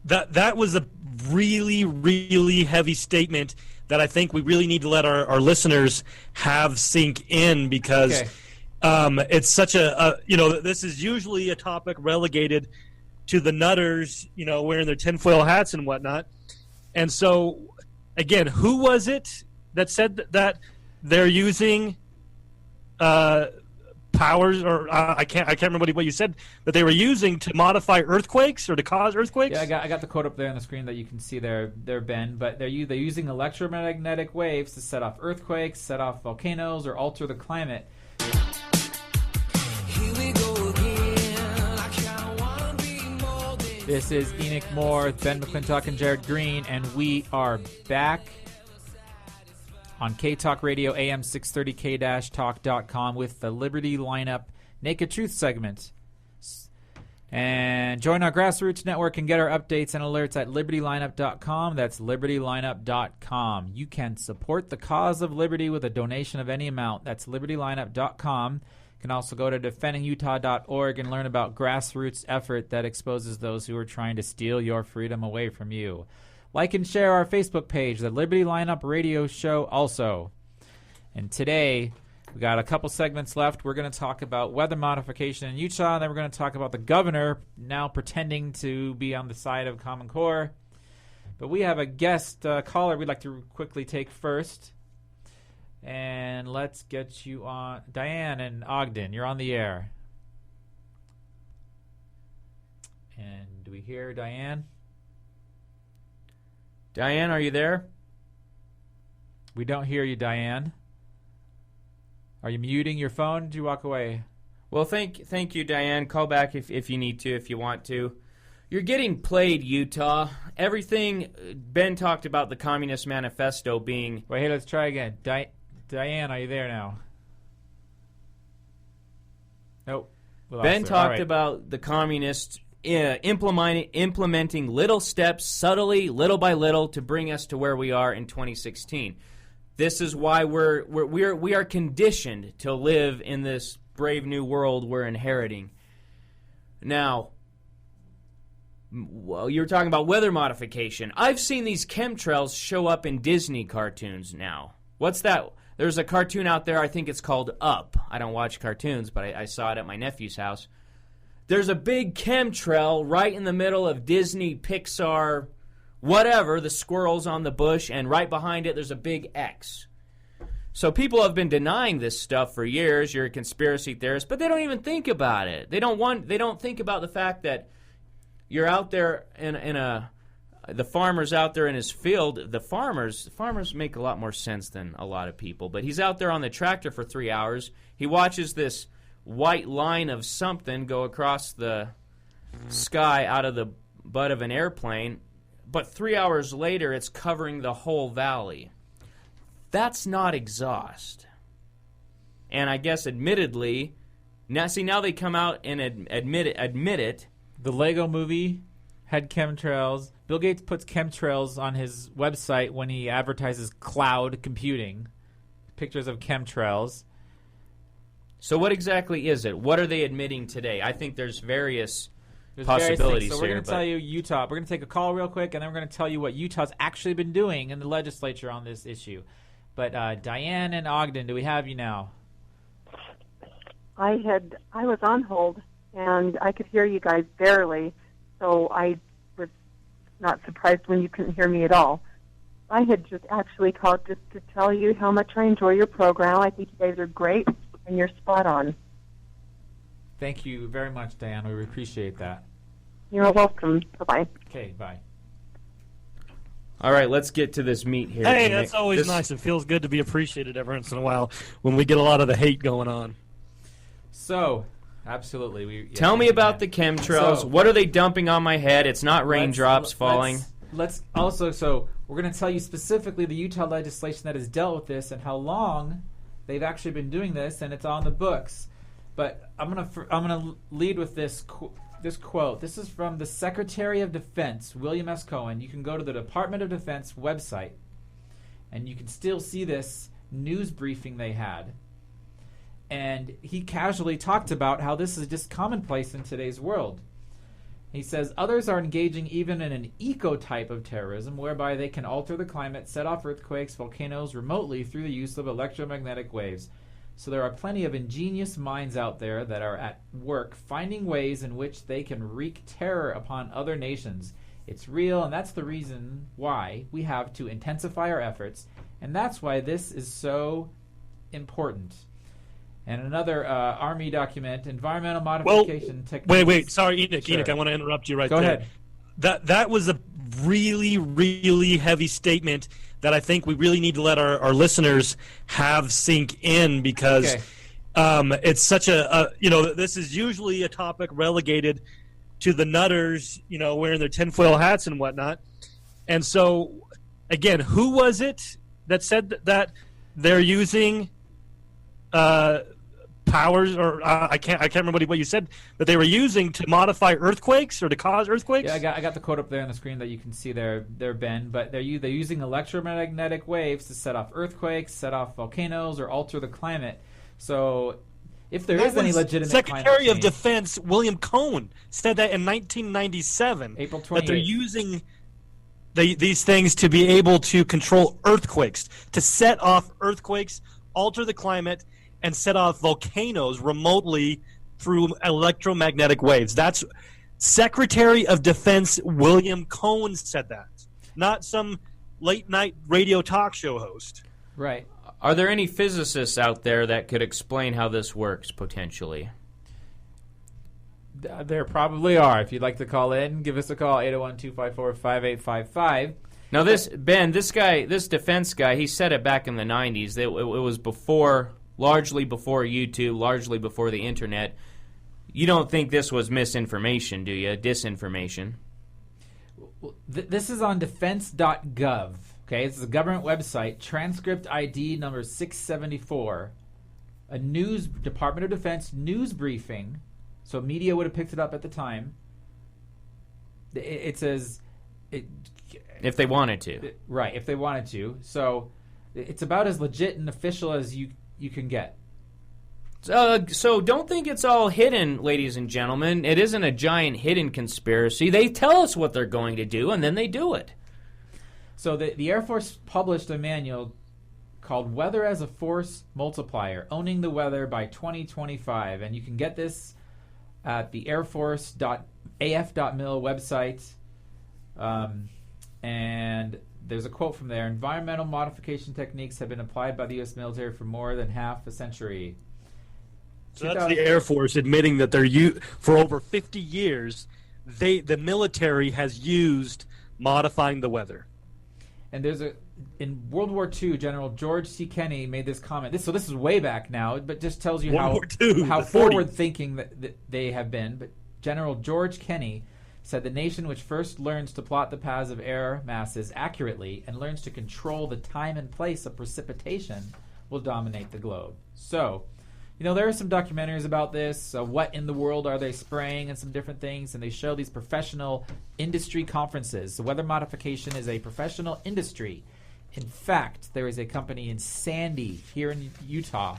that was a really, really heavy statement that I think we really need to let our listeners have sink in, because it's such this is usually a topic relegated to the nutters, wearing their tinfoil hats and whatnot. And so, again, who was it that said that they're using powers, or I can't remember what you said, that they were using to modify earthquakes or to cause earthquakes? Yeah, I got the quote up there on the screen that you can see there, Ben. But they're using electromagnetic waves to set off earthquakes, set off volcanoes, or alter the climate. Here we go again. I kinda wanna be more than This is Enoch Moore, Ben McClintock, and Jared Green, and we are back on K-Talk Radio, AM 630 K-Talk.com with the Liberty Lineup Naked Truth segment. And join our grassroots network and get our updates and alerts at libertylineup.com. That's libertylineup.com. You can support the cause of liberty with a donation of any amount. That's libertylineup.com. You can also go to defendingutah.org and learn about grassroots effort that exposes those who are trying to steal your freedom away from you. Like and share our Facebook page, the Liberty Lineup Radio Show also. And today, we got a couple segments left. We're going to talk about weather modification in Utah, and then we're going to talk about the governor now pretending to be on the side of Common Core. But we have a guest caller we'd like to quickly take first. And let's get you on. Diane in Ogden, you're on the air. And do we hear Diane? Diane, are you there? We don't hear you, Diane. Are you muting your phone? Did you walk away? Well, thank you, Diane. Call back if you need to, if you want to. You're getting played, Utah. Everything Ben talked about the Communist Manifesto being... Wait, hey, let's try again. Diane, are you there now? Nope. Ben talked about the communists implementing little steps, subtly, little by little, to bring us to where we are in 2016. This is why we are conditioned to live in this brave new world we're inheriting. Now, well, you were talking about weather modification. I've seen these chemtrails show up in Disney cartoons now. What's that? There's a cartoon out there, I think it's called Up. I don't watch cartoons, but I saw it at my nephew's house. There's a big chemtrail right in the middle of Disney, Pixar, whatever, the squirrels on the bush, and right behind it there's a big X. So people have been denying this stuff for years. You're a conspiracy theorist, but they don't even think about it. They don't think about the fact that you're out there the farmer's out there in his field. The farmers make a lot more sense than a lot of people, but he's out there on the tractor for 3 hours. He watches this white line of something go across the sky out of the butt of an airplane, but 3 hours later it's covering the whole valley. That's not exhaust. And I guess admittedly, now they come out and admit it. The Lego movie had chemtrails. Bill Gates puts chemtrails on his website when he advertises cloud computing. Pictures of chemtrails. So what exactly is it? What are they admitting today? I think there's various possibilities here. So we're going to tell you Utah. We're going to take a call real quick, and then we're going to tell you what Utah's actually been doing in the legislature on this issue. But Diane in Ogden, do we have you now? I was on hold, and I could hear you guys barely, so I was not surprised when you couldn't hear me at all. I had just actually called just to tell you how much I enjoy your program. I think you guys are great, and you're spot on. Thank you very much, Diane. We appreciate that. You're welcome. Bye-bye. Okay, bye. All right, let's get to this meat here. Hey, that's always nice. It feels good to be appreciated every once in a while when we get a lot of the hate going on. So, absolutely. Tell me about the chemtrails. So, what are they dumping on my head? It's not raindrops falling. Let's also, so we're going to tell you specifically the Utah legislation that has dealt with this and how long they've actually been doing this, and it's on the books. But I'm gonna lead with this quote. This is from the Secretary of Defense, William S. Cohen. You can go to the Department of Defense website, and you can still see this news briefing they had. And he casually talked about how this is just commonplace in today's world. He says others are engaging even in an eco-type of terrorism whereby they can alter the climate, set off earthquakes, volcanoes remotely through the use of electromagnetic waves. So there are plenty of ingenious minds out there that are at work finding ways in which they can wreak terror upon other nations. It's real, and that's the reason why we have to intensify our efforts, and that's why this is so important. And another Army document, environmental modification techniques. Wait. Sorry, Enoch. Sure. Enoch, I want to interrupt you right Go there. ahead. That was a really, really heavy statement that I think we really need to let our listeners have sink in, because it's such this is usually a topic relegated to the nutters, wearing their tinfoil hats and whatnot. And so, again, who was it that said that they're using powers, or I can't remember what you said, that they were using to modify earthquakes or to cause earthquakes? Yeah, I got the quote up there on the screen that you can see there, Ben. But they're using electromagnetic waves to set off earthquakes, set off volcanoes, or alter the climate. So, if there is any legitimate Secretary of Defense William Cohen said that in 1997, April 28th. that they're using these things to be able to control earthquakes, to set off earthquakes, alter the climate, and set off volcanoes remotely through electromagnetic waves. That's Secretary of Defense William Cohen said that, not some late-night radio talk show host. Right. Are there any physicists out there that could explain how this works, potentially? There probably are. If you'd like to call in, give us a call, 801-254-5855. Now, this defense guy, he said it back in the 90s. It was largely before YouTube, largely before the internet. You don't think this was misinformation, do you? Disinformation? This is on defense.gov. Okay, this is a government website. Transcript ID number 674. A Department of Defense news briefing. So media would have picked it up at the time. It says... if they wanted to. Right, if they wanted to. So it's about as legit and official as you can get. So don't think it's all hidden, ladies and gentlemen. It isn't a giant hidden conspiracy. They tell us what they're going to do, and then they do it. So the Air Force published a manual called Weather as a Force Multiplier, Owning the Weather by 2025. And you can get this at the airforce.af.mil website. And there's a quote from there. Environmental modification techniques have been applied by the U.S. military for more than half a century. So that's the Air Force admitting that for over 50 years, the military has used modifying the weather. And in World War II, General George C. Kenney made this comment. So this is way back now, but just tells you how forward-thinking that they have been. But General George Kenney said the nation which first learns to plot the paths of air masses accurately and learns to control the time and place of precipitation will dominate the globe. So, there are some documentaries about this. What in the world are they spraying and some different things, and they show these professional industry conferences. So weather modification is a professional industry. In fact, there is a company in Sandy here in Utah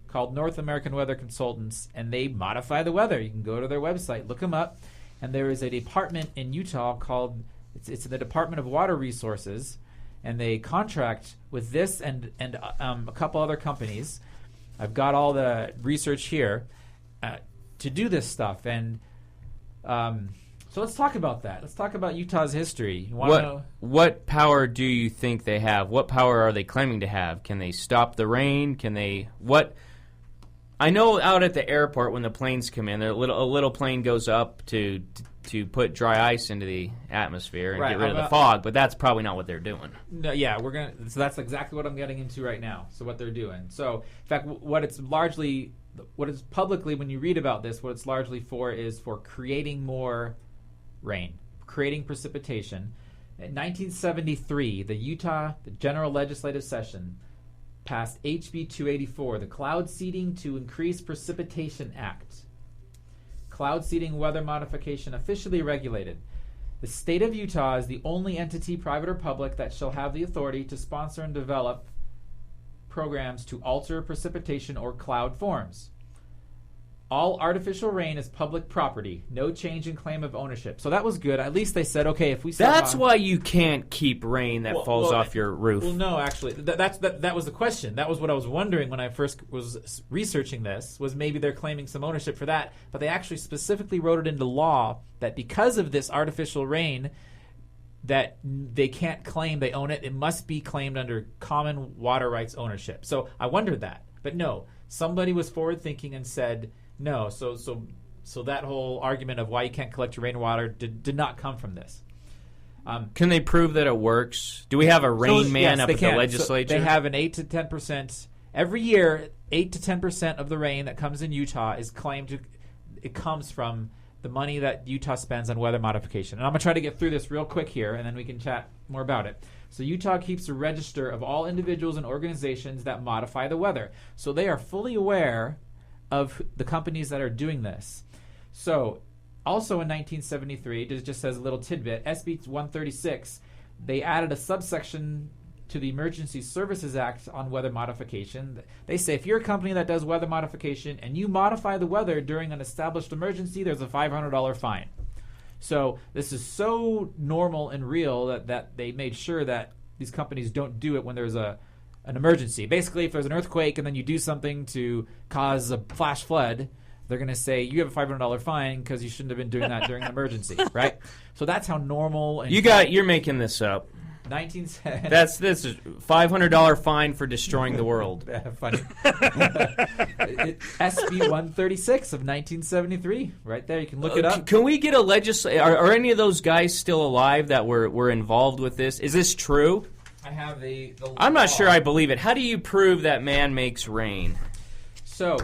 called North American Weather Consultants, and they modify the weather. You can go to their website, look them up. And there is a department in Utah called, it's the Department of Water Resources, and they contract with this and a couple other companies. I've got all the research here to do this stuff. And so let's talk about that. Let's talk about Utah's history. What power do you think they have? What power are they claiming to have? Can they stop the rain? I know out at the airport when the planes come in, a little plane goes up to put dry ice into the atmosphere and get rid of the fog, but that's probably not what they're doing. No, yeah, so that's exactly what I'm getting into right now. So what they're doing. So in fact, what it's publicly, when you read about this, what it's largely for is for creating more rain, creating precipitation. In 1973, the General Legislative Session passed HB 284, the Cloud Seeding to Increase Precipitation Act. Cloud seeding weather modification officially regulated. The state of Utah is the only entity, private or public, that shall have the authority to sponsor and develop programs to alter precipitation or cloud forms. all artificial rain is public property. No change in claim of ownership. So that was good. At least they said, okay, if we sell That's why you can't keep rain that falls off your roof. Well, no, actually, that was the question. That was what I was wondering when I first was researching this, was maybe they're claiming some ownership for that. But they actually specifically wrote it into law that because of this artificial rain, that they can't claim they own it. It must be claimed under common water rights ownership. So I wondered that. But no, somebody was forward-thinking and said no. So that whole argument of why you can't collect your rainwater did not come from this. Can they prove that it works? Do we have a rain man up at the legislature? So they have an 8 to 10%. Every year, 8 to 10% of the rain that comes in Utah is claimed to. It comes from the money that Utah spends on weather modification. And I'm going to try to get through this real quick here, and then we can chat more about it. So Utah keeps a register of all individuals and organizations that modify the weather. So they are fully aware of the companies that are doing this. So also in 1973, it just says a little tidbit, SB 136, they added a subsection to the Emergency Services Act on weather modification. They say if you're a company that does weather modification and you modify the weather during an established emergency, there's a $500 fine. So this is so normal and real that they made sure that these companies don't do it when there's an emergency. Basically, if there's an earthquake and then you do something to cause a flash flood, they're going to say you have a $500 fine because you shouldn't have been doing that during an emergency, right? So that's how normal. And you're making this up. 1970. This is $500 fine for destroying the world. Funny. SB 136 of 1973, right there. You can look it up. Can we get a legislator? Are any of those guys still alive that were involved with this? Is this true? I have the I'm not sure I believe it. How do you prove that man makes rain? So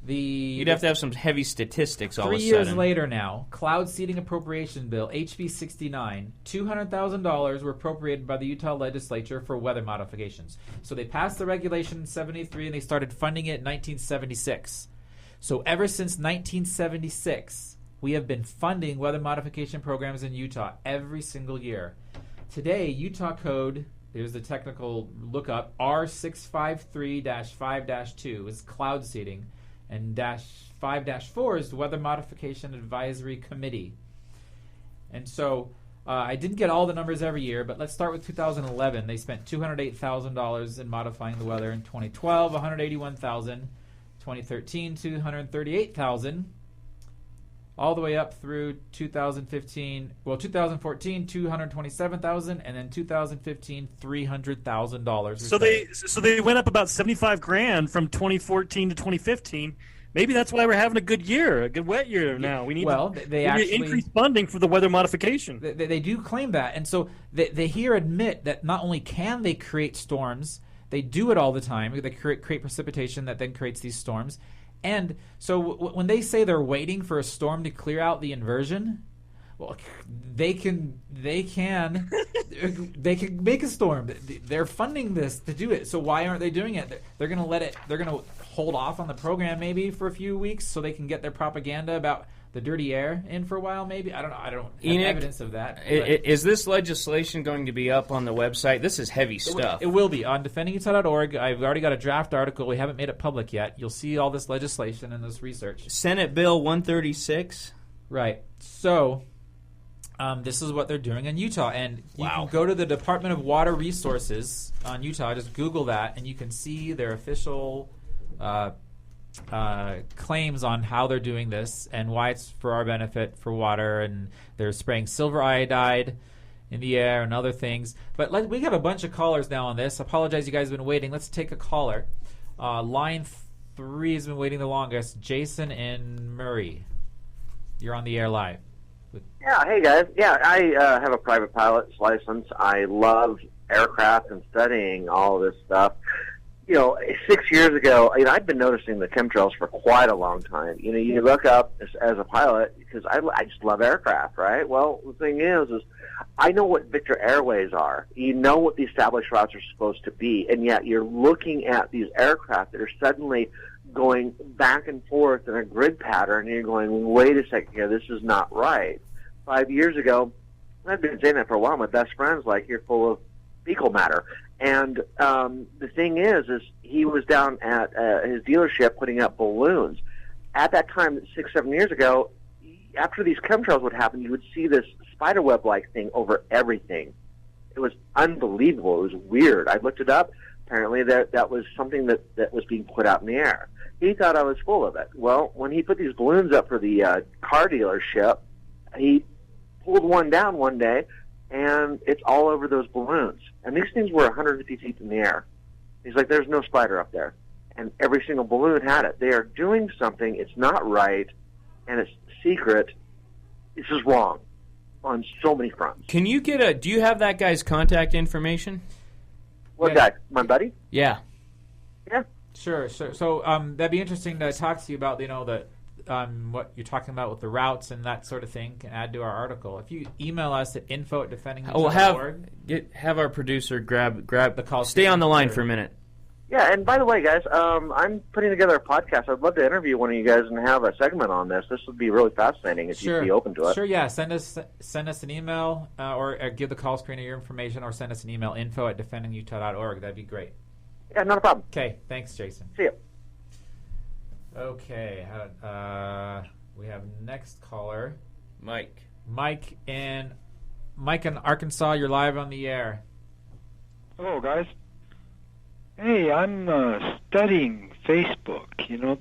you'd have to have some heavy statistics all of a 3 sudden. years later now, Cloud Seeding Appropriation Bill, HB 69, $200,000 were appropriated by the Utah Legislature for weather modifications. So they passed the regulation in 73 and they started funding it in 1976. So ever since 1976, we have been funding weather modification programs in Utah every single year. Today, Utah Code, here's the technical lookup, R653-5-2 is cloud seeding. And -5-4 is the Weather Modification Advisory Committee. And so I didn't get all the numbers every year, but let's start with 2011. They spent $208,000 in modifying the weather. In 2012, $181,000. 2013, $238,000. All the way up through 2015. Well, 2014, $227,000, and then 2015, $300,000. So they went up about $75,000 from 2014 to 2015. Maybe that's why we're having a good year, a good wet year now. We need they actually increase funding for the weather modification. They do claim that, and so they here admit that not only can they create storms, they do it all the time. They create precipitation that then creates these storms. And so when they say they're waiting for a storm to clear out the inversion, well, they can make a storm. They're funding this to do it. So why aren't they doing it? They're going to let it. They're going to hold off on the program maybe for a few weeks so they can get their propaganda about the dirty air in for a while. Maybe I don't know. I don't have evidence of that. Is this legislation going to be up on the website? This is heavy stuff. It will be on defendingutah.org. I've already got a draft article. We haven't made it public yet. You'll see all this legislation and this research. Senate Bill 136. Right. So this is what they're doing in Utah, and you can go to the Department of Water Resources on Utah. Just Google that, and you can see their official claims on how they're doing this and why it's for our benefit for water, and they're spraying silver iodide in the air and other things. But we have a bunch of callers now on this. I apologize, you guys have been waiting. Let's take a caller. Line 3 has been waiting the longest. Jason in Murray. You're on the air live. Yeah, hey guys. Yeah, I have a private pilot's license. I love aircraft and studying all of this stuff. 6 years ago, I've been noticing the chemtrails for quite a long time. You look up as a pilot, because I just love aircraft, right? Well, the thing is I know what Victor Airways are. You know what the established routes are supposed to be, and yet you're looking at these aircraft that are suddenly going back and forth in a grid pattern, and you're going, wait a second here, this is not right. 5 years ago, I've been saying that for a while, my best friend's like, you're full of fecal matter. And the thing is he was down at his dealership putting up balloons, at that time, 6-7 years ago, after these chemtrails would happen, you would see this spiderweb-like thing over everything. It was unbelievable. It was weird. I looked it up. Apparently that was something that was being put out in the air. He thought I was full of it. Well, when he put these balloons up for the car dealership, he pulled one down one day, and it's all over those balloons. And these things were 150 feet in the air. He's like, there's no spider up there. And every single balloon had it. They are doing something. It's not right, and it's secret. This is wrong on so many fronts. Can you do you have that guy's contact information? What guy? My buddy? Yeah. Yeah. Sure. So that'd be interesting to talk to you about, what you're talking about with the routes and that sort of thing. Can add to our article. If you email us at info@defendingutah.org. Have our producer grab the call. Stay on the line for a minute. Yeah, and by the way, guys, I'm putting together a podcast. I'd love to interview one of you guys and have a segment on this. This would be really fascinating if you'd be open to it. Sure, yeah. Send us an email or give the call screener your information, or send us an email, info@defendingutah.org. That'd be great. Yeah, not a problem. Okay, thanks, Jason. See you. Okay, we have next caller. Mike in Arkansas, you're live on the air. Hello, guys. Hey, I'm studying Facebook.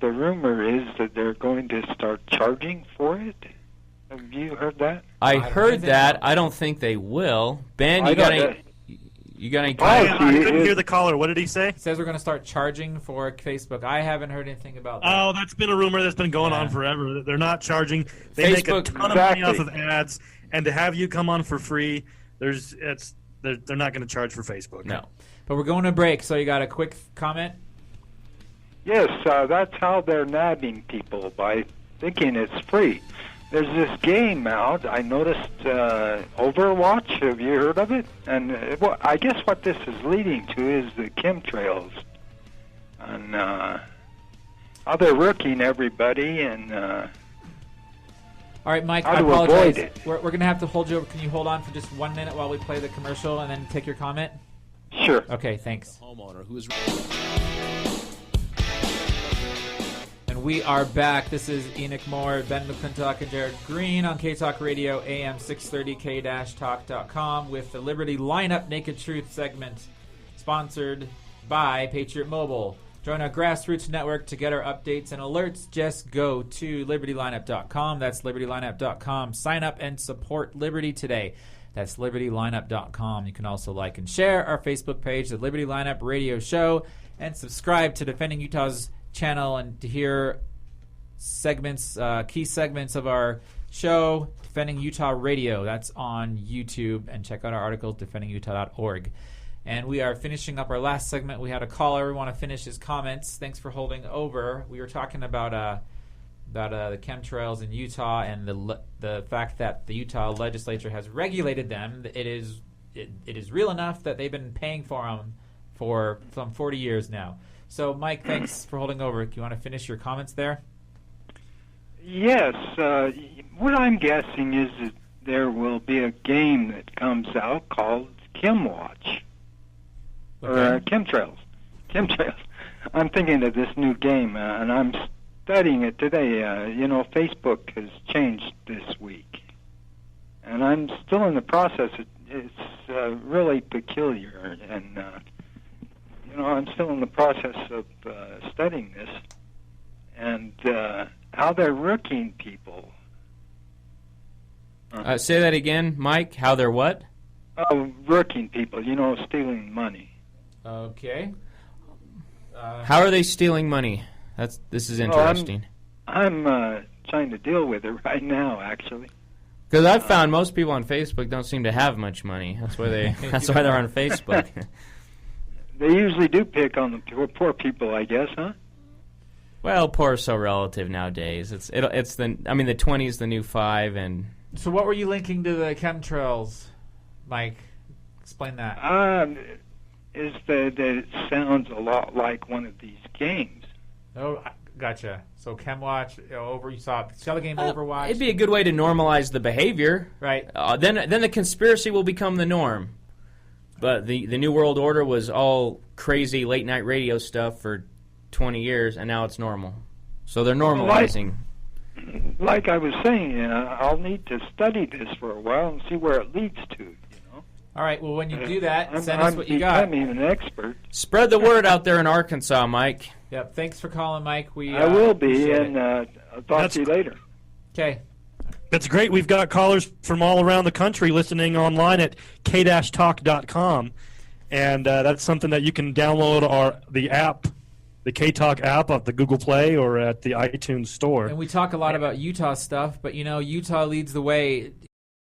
The rumor is that they're going to start charging for it. Have you heard that? I heard that. I don't think they will. Ben, you got any I couldn't hear the caller. What did he say? He says we're going to start charging for Facebook. I haven't heard anything about that. Oh, that's been a rumor that's been going on forever. They're not charging. They make a ton of money off of ads, and to have you come on for free, they're not going to charge for Facebook. No. But we're going to break, so you got a quick comment? Yes, that's how they're nabbing people, by thinking it's free. There's this game out, I noticed, Overwatch. Have you heard of it? And I guess what this is leading to is the chemtrails. And how they're rooking everybody, and all right, Mike, how I to apologize. avoid it. We're going to have to hold you over. Can you hold on for just 1 minute while we play the commercial and then take your comment? Sure. Okay, thanks. Homeowner who is... And we are back. This is Enoch Moore, Ben McClintock, and Jared Green on K-Talk Radio, AM 630, K-Talk.com, with the Liberty Lineup Naked Truth segment, sponsored by Patriot Mobile. Join our grassroots network to get our updates and alerts. Just go to libertylineup.com. That's libertylineup.com. Sign up and support Liberty today. That's libertylineup.com. You can also like and share our Facebook page, the Liberty Lineup Radio Show, and subscribe to Defending Utah's channel and to hear segments, key segments of our show, Defending Utah Radio. That's on YouTube, and check out our article, defendingutah.org. And we are finishing up our last segment. We had a caller. We want to finish his comments. Thanks for holding over. We were talking about the chemtrails in Utah and the fact that the Utah legislature has regulated them. It is real enough that they've been paying for them for some 40 years now. So, Mike, thanks for holding over. Do you want to finish your comments there? Yes. What I'm guessing is that there will be a game that comes out called ChemWatch. Or Chemtrails. Chemtrails. I'm thinking of this new game, and I'm studying it today. Facebook has changed this week, and I'm still in the process. It's really peculiar, and I'm still in the process of studying this, and how they're rooking people. Say that again, Mike. How they're what? Rooking people. Stealing money. Okay. How are they stealing money? This is interesting. I'm trying to deal with it right now, actually. Because I've found most people on Facebook don't seem to have much money. That's why they're on Facebook. They usually do pick on the poor people, I guess, huh? Well, poor is so relative nowadays. The 20 is the new 5, and so what were you linking to the chemtrails, Mike? Explain that. Is that it sounds a lot like one of these games. Oh, gotcha. So ChemWatch, you saw the game Overwatch. It'd be a good way to normalize the behavior, right? Then the conspiracy will become the norm. But the New World Order was all crazy late night radio stuff for 20 years, and now it's normal. So they're normalizing. Like I was saying, I'll need to study this for a while and see where it leads to. All right. Well, when you do that, send us what you got. I'm becoming an expert. Spread the word out there in Arkansas, Mike. Yep. Thanks for calling, Mike. I will be, and I'll talk to you later. Okay. That's great. We've got callers from all around the country listening online at k-talk.com, and that's something that you can download the app, the K-Talk app at the Google Play or at the iTunes Store. And we talk a lot about Utah stuff, but, Utah leads the way.